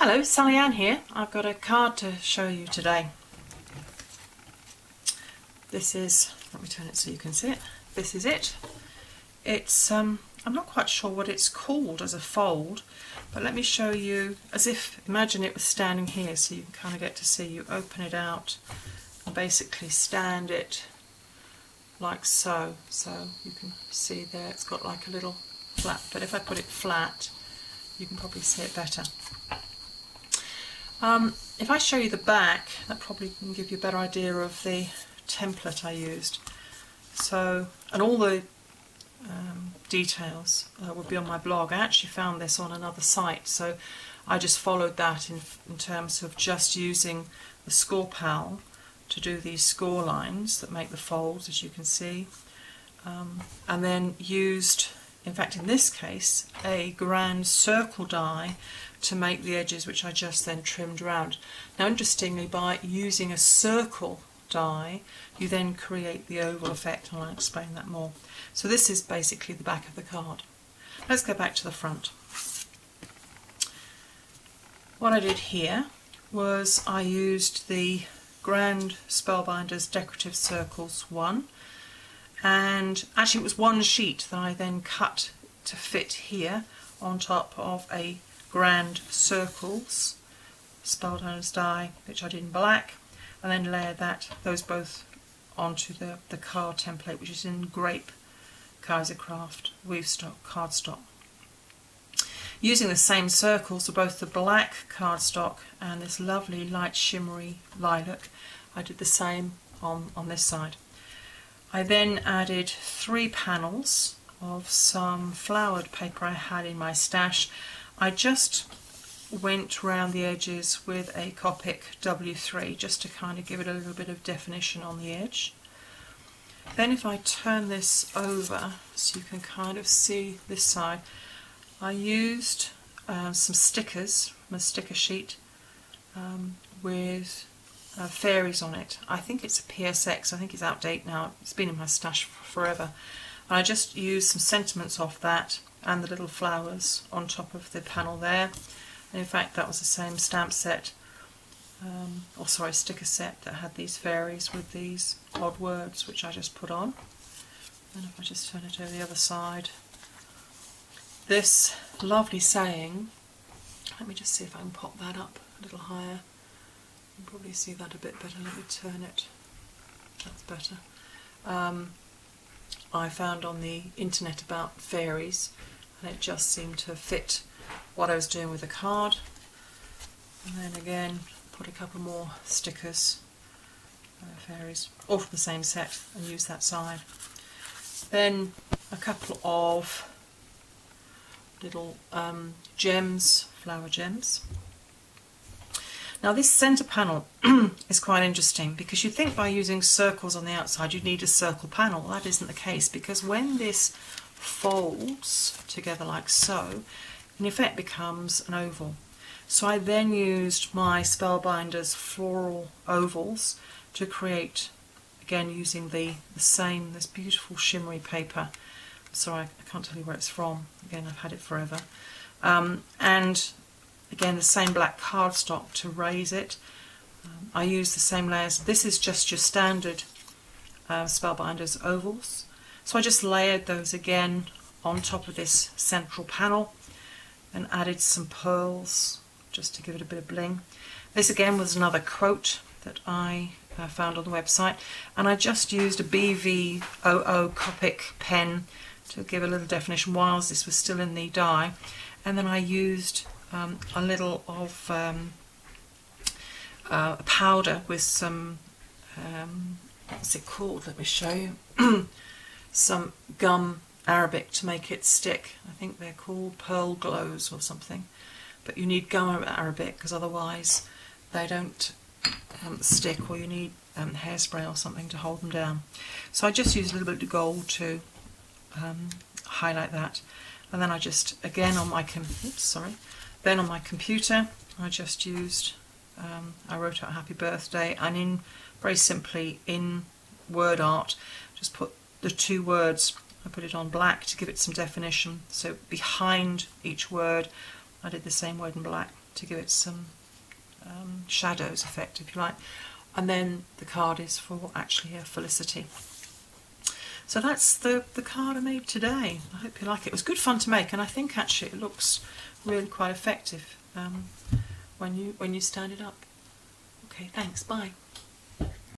Hello, Sally Ann here. I've got a card to show you today. This is, let me turn it so you can see it. This is it. It's, I'm not quite sure what it's called as a fold, but let me show you as if, imagine it was standing here so you can kind of get to see. You open it out and basically stand it like so. So you can see there it's got like a little flap, but if I put it flat, you can probably see it better. If I show you the back, that probably can give you a better idea of the template I used. So, and all the details will be on my blog. I actually found this on another site, so I just followed that in terms of just using the Score Pal to do these score lines that make the folds, as you can see, and then used, in fact in this case, a grand circle die to make the edges, which I just then trimmed around. Now interestingly, by using a circle die you then create the oval effect, and I'll explain that more. So this is basically the back of the card. Let's go back to the front. What I did here was I used the Grand Spellbinders Decorative Circles 1, and actually it was one sheet that I then cut to fit here on top of a Grand Circles Spellbinders die, which I did in black, and then layered those both onto the card template, which is in Grape Kaisercraft Weavestock cardstock. Using the same circles for both the black cardstock and this lovely light shimmery lilac, I did the same on this side. I then added 3 panels of some flowered paper I had in my stash. I just went round the edges with a Copic W3 just to kind of give it a little bit of definition on the edge. Then if I turn this over so you can kind of see this side, I used some stickers from a sticker sheet with fairies on it. I think it's a PSX, I think it's out of date now, it's been in my stash forever. And I just used some sentiments off that and the little flowers on top of the panel there. And in fact that was the same stamp set, sticker set that had these fairies with these odd words which I just put on. And if I just turn it over the other side, this lovely saying, let me just see if I can pop that up a little higher. You can probably see that a bit better. Let me turn it, that's better. I found on the internet about fairies, and it just seemed to fit what I was doing with the card. And then again put a couple more stickers, fairies, all from the same set, and use that side. Then a couple of little gems, flower gems. Now this centre panel is quite interesting because you think by using circles on the outside you'd need a circle panel. Well, that isn't the case, because when this folds together like so, in effect becomes an oval. So I then used my Spellbinders floral ovals to create, again using the same, this beautiful shimmery paper. Sorry, I can't tell you where it's from, again I've had it forever. And again the same black cardstock to raise it. I use the same layers. This is just your standard Spellbinders ovals. So I just layered those again on top of this central panel and added some pearls just to give it a bit of bling. This again was another quote that I found on the website, and I just used a BV00 Copic pen to give a little definition whilst this was still in the die, and then I used a little of a powder with some, what's it called, let me show you, some gum Arabic to make it stick. I think they're called Pearl Glows or something, but you need gum Arabic because otherwise they don't stick, or you need hairspray or something to hold them down. So I just used a little bit of gold to highlight that, and then I just again on my then on my computer I just used I wrote out happy birthday, and very simply in word art just put the 2 words, I put it on black to give it some definition, so behind each word I did the same word in black. to give it some shadows effect, if you like. And then the card is for actually a Felicity. So that's the card I made today. I hope you like it. It was good fun to make, and I think actually it looks really quite effective when you stand it up. Okay, thanks, bye.